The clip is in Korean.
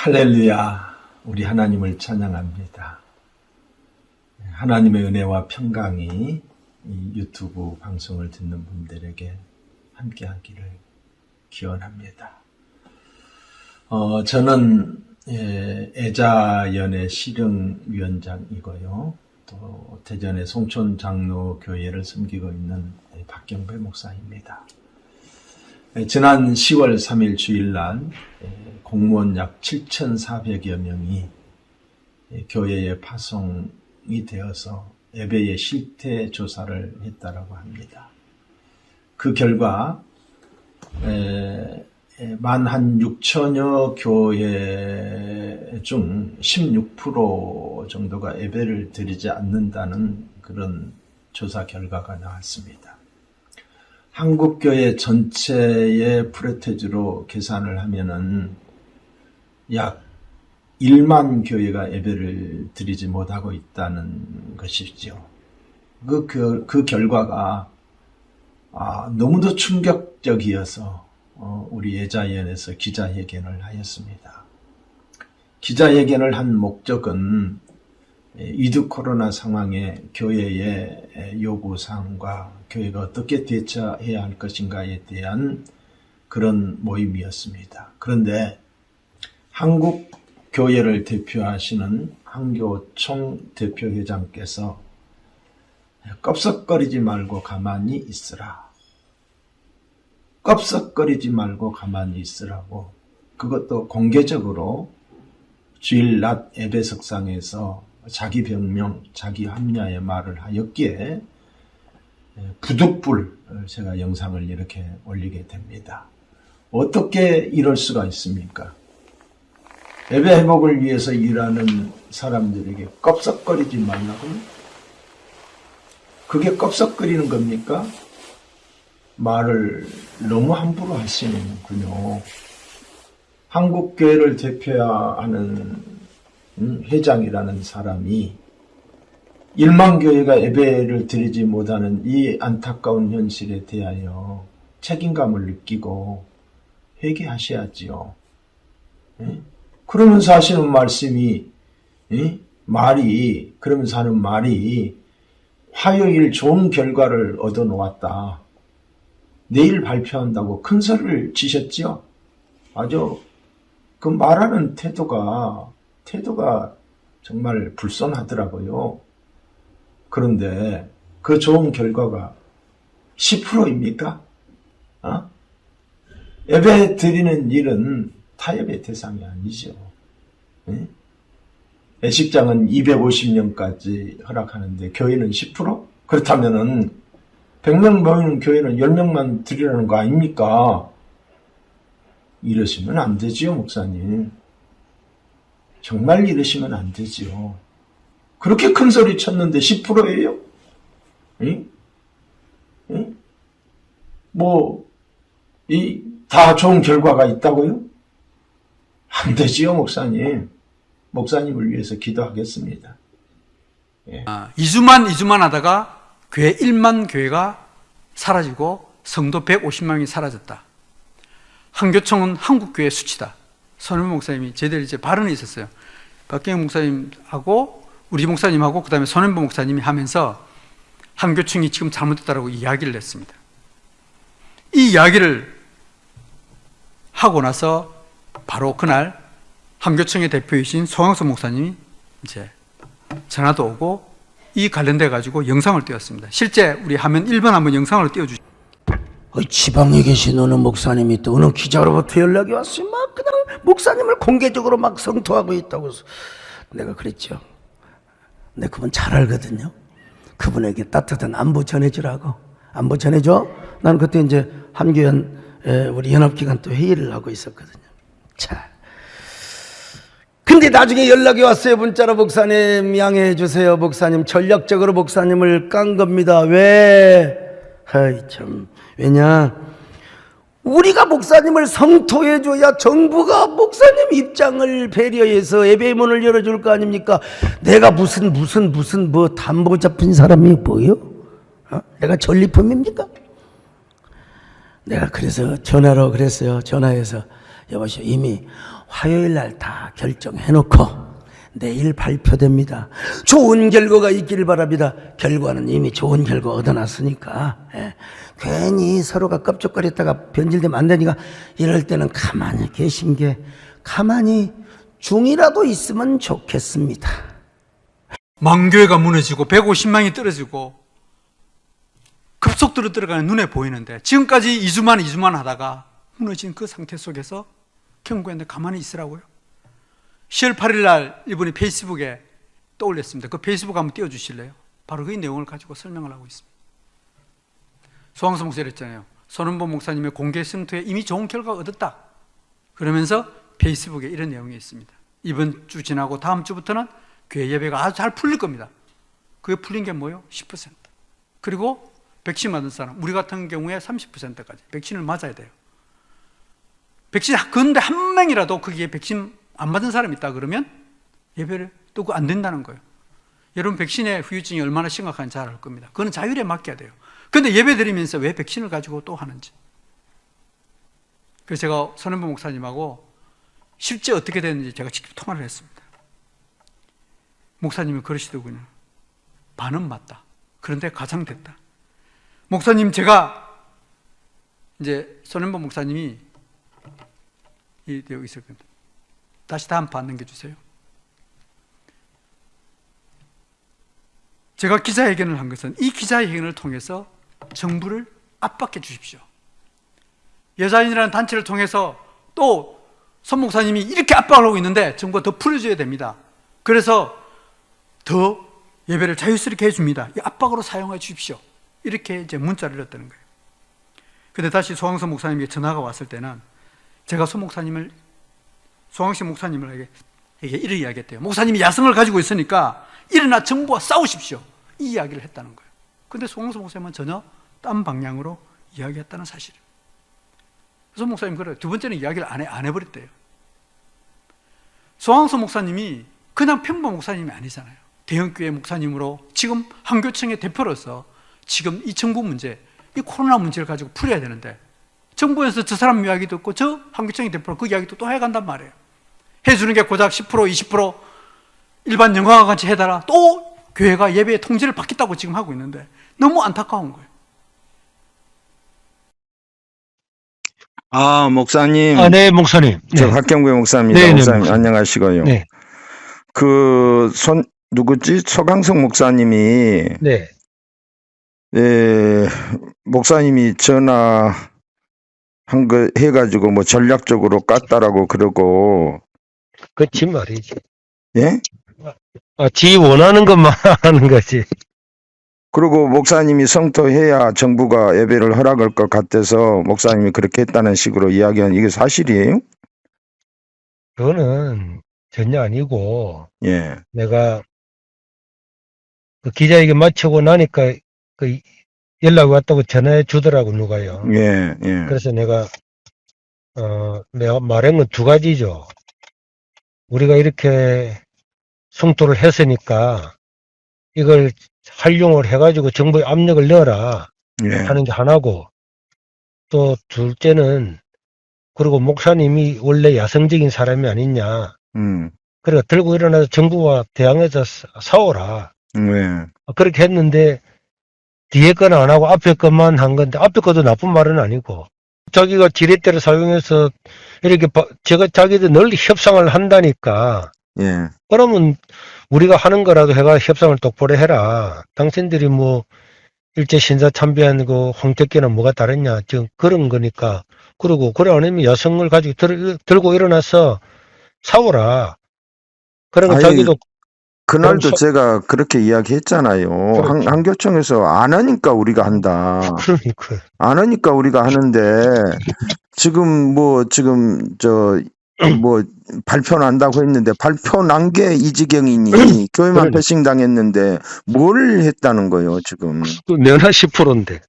할렐루야, 우리 하나님을 찬양합니다. 하나님의 은혜와 평강이 이 유튜브 방송을 듣는 분들에게 함께하기를 기원합니다. 저는 애자연의 실흥위원장이고요. 또 대전의 송촌장로교회를 섬기고 있는 박경배 목사입니다. 지난 10월 3일 주일날 공무원 약 7,400여 명이 교회에 파송이 되어서 예배의 실태 조사를 했다라고 합니다. 그 결과 만 한 6천여 교회 중 16% 정도가 예배를 드리지 않는다는 그런 조사 결과가 나왔습니다. 한국교회 전체의 프로테지로 계산을 하면은 약 1만 교회가 예배를 드리지 못하고 있다는 것이죠. 그 결과가 너무도 충격적이어서 우리 예자연에서 기자회견을 하였습니다. 기자회견을 한 목적은 위드 코로나 상황에 교회의 요구사항과 교회가 어떻게 대처해야 할 것인가에 대한 그런 모임이었습니다. 그런데 한국 교회를 대표하시는 한교총 대표회장께서 껍석거리지 말고 가만히 있으라. 껍석거리지 말고 가만히 있으라고, 그것도 공개적으로 주일 낮 예배석상에서 자기 병명, 자기 합리화의 말을 하였기에 부득불 제가 영상을 이렇게 올리게 됩니다. 어떻게 이럴 수가 있습니까? 예배 회복을 위해서 일하는 사람들에게 껍석거리지 말라고? 그게 껍석거리는 겁니까? 말을 너무 함부로 하시는군요. 한국교회를 대표하는 회장이라는 사람이 1만 교회가 예배를 드리지 못하는 이 안타까운 현실에 대하여 책임감을 느끼고 회개하셔야지요. 그러면서 하시는 말씀이, 그러면서 하는 말이 화요일 좋은 결과를 얻어 놓았다. 내일 발표한다고 큰 소리를 치셨죠? 아주 그 말하는 태도가 정말 불손하더라고요. 그런데 그 좋은 결과가 10%입니까? 예배 드리는 일은 타협의 대상이 아니죠. 예식장은 250명까지 허락하는데 교회는 10%? 그렇다면은 100명 모이는 교회는 10명만 드리라는 거 아닙니까? 이러시면 안 되지요, 목사님. 정말 이러시면 안 되지요. 그렇게 큰 소리 쳤는데 10%예요? 다 좋은 결과가 있다고요? 안 되지요, 목사님. 목사님을 위해서 기도하겠습니다. 2주만 하다가 교회 1만 교회가 사라지고 성도 150명이 사라졌다. 한교총은 한국교회 수치다. 손현보 목사님이 제대로 이제 발언이 있었어요. 박경영 목사님하고 우리 목사님하고 그 다음에 손현보 목사님이 하면서 한교총이 지금 잘못됐다라고 이야기를 했습니다. 이 이야기를 하고 나서 바로 그날 한교총의 대표이신 송영선 목사님이 이제 전화도 오고 이 관련돼 가지고 영상을 띄웠습니다. 실제 우리 화면 1번 한번 영상으로 띄워주시죠. 지방에 계신 어느 목사님이 또 어느 기자로부터 연락이 왔어요. 막 그냥 목사님을 공개적으로 막 성토하고 있다고 해서 내가 그랬죠. 근데 그분 잘 알거든요. 그분에게 따뜻한 안부 전해주라고. 안부 전해줘? 나는 그때 이제 한교연 우리 연합기관 또 회의를 하고 있었거든요. 자. 근데 나중에 연락이 왔어요. 문자로 목사님 양해해 주세요. 목사님 전략적으로 목사님을 깐 겁니다. 왜? 참. 왜냐? 우리가 목사님을 성토해 줘야 정부가 목사님 입장을 배려해서 예배의 문을 열어줄 거 아닙니까? 내가 무슨 담보 잡힌 사람이 뭐요? 내가 전리품입니까? 내가 그래서 전화로 그랬어요. 전화해서 여보시오, 이미 화요일 날 다 결정해놓고 내일 발표됩니다. 좋은 결과가 있기를 바랍니다. 결과는 이미 좋은 결과 얻어놨으니까. 예. 괜히 서로가 껍적거렸다가 변질되면 안 되니까 이럴 때는 가만히 계신 게 가만히 중이라도 있으면 좋겠습니다. 망교회가 무너지고 150명이 떨어지고 급속도로 들어가는 눈에 보이는데 지금까지 2주만 하다가 무너진 그 상태 속에서 경고했는데 가만히 있으라고요. 10월 8일 날 이분이 페이스북에 떠올렸습니다. 그 페이스북 한번 띄워주실래요? 바로 그 내용을 가지고 설명을 하고 있습니다. 소황서 목사님 했잖아요. 손은보 목사님의 공개 성토에 이미 좋은 결과가 얻었다. 그러면서 페이스북에 이런 내용이 있습니다. 이번 주 지나고 다음 주부터는 교회 예배가 아주 잘 풀릴 겁니다. 그게 풀린 게 뭐예요? 10%. 그리고 백신 맞은 사람, 우리 같은 경우에 30%까지 백신을 맞아야 돼요. 백신, 그런데 한 명이라도 거기에 백신 안 맞은 사람이 있다 그러면 예배를 또 안 된다는 거예요. 여러분 백신의 후유증이 얼마나 심각한지 잘 알 겁니다. 그거는 자율에 맡겨야 돼요. 그런데 예배 드리면서 왜 백신을 가지고 또 하는지. 그래서 제가 손은보 목사님하고 실제 어떻게 됐는지 제가 직접 통화를 했습니다. 목사님이 그러시더군요. 반은 맞다. 그런데 가장됐다. 목사님, 제가 이제 손은보 목사님이 여기 있을 겁니다. 다시 다음 판 넘겨주세요. 제가 기자회견을 한 것은 이 기자회견을 통해서 정부를 압박해 주십시오. 여자인이라는 단체를 통해서 또 손 목사님이 이렇게 압박을 하고 있는데 정부가 더 풀어줘야 됩니다. 그래서 더 예배를 자유스럽게 해줍니다. 이 압박으로 사용해 주십시오. 이렇게 이제 문자를 넣었다는 거예요. 근데 다시 소황서 목사님에게 전화가 왔을 때는 제가 소황시 목사님을 이렇게 이야기했대요. 목사님이 야성을 가지고 있으니까 일어나 정부와 싸우십시오. 이 이야기를 했다는 거예요. 근데 소황서 목사님은 전혀 딴 방향으로 이야기했다는 사실이에요. 그래서 목사님 그래요. 두 번째는 이야기를 안 해버렸대요. 소황서 목사님이 그냥 평범 목사님이 아니잖아요. 대형교회 목사님으로 지금 한교총의 대표로서 지금 이 정부 문제, 이 코로나 문제를 가지고 풀어야 되는데 정부에서 저 사람 이야기 듣고 저 한교총의 대표로 그 이야기도 또 해간단 말이에요. 해주는 게 고작 10%, 20% 일반 영화와 같이 해달라. 또 교회가 예배의 통제를 받겠다고 지금 하고 있는데 너무 안타까운 거예요. 아, 목사님. 네, 목사님. 저 네. 학경구의 목사입니다. 네, 네, 목사님, 목사님. 안녕하시고요. 네. 누구지? 서강석 목사님이, 네. 목사님이 전화한 거 해가지고 뭐 전략적으로 깠다라고 그러고, 그치 말이지. 예? 지 원하는 것만 하는 거지. 그리고 목사님이 성토해야 정부가 예배를 허락할 것 같아서 목사님이 그렇게 했다는 식으로 이야기한 이게 사실이에요? 그거는 전혀 아니고, 예. 내가 그 기자회견 마치고 나니까 그 연락이 왔다고 전화해 주더라고, 누가요. 예, 예. 그래서 내가 말한 건 두 가지죠. 우리가 이렇게 성토를 했으니까 이걸 활용을 해가지고 정부에 압력을 넣어라 예. 하는 게 하나고, 또 둘째는 그리고 목사님이 원래 야성적인 사람이 아니냐. 그러니까 들고 일어나서 정부와 대항해서 싸워라. 예. 그렇게 했는데 뒤에 거는 안 하고 앞에 것만 한 건데, 앞에 것도 나쁜 말은 아니고 자기가 지렛대를 사용해서 이렇게 자기들 널리 협상을 한다니까. 예. 그러면 우리가 하는 거라도 해가 협상을 똑바로 해라. 당신들이 뭐 일제 신사 참배한 그 홍택기는 뭐가 다르냐, 지금 그런 거니까. 그리고 그래 안 하면 여성을 가지고 들고 일어나서 싸워라. 그러면 자기도 그날도 제가 그렇게 이야기했잖아요. 그렇죠. 한교총에서 안 하니까 우리가 한다. 그러니까 안 하니까 우리가 하는데 지금 발표 난다고 했는데 발표 난 게 이지경이니 교회만 그러니까. 패싱 당했는데 뭘 했다는 거예요 지금. 내나 10%인데.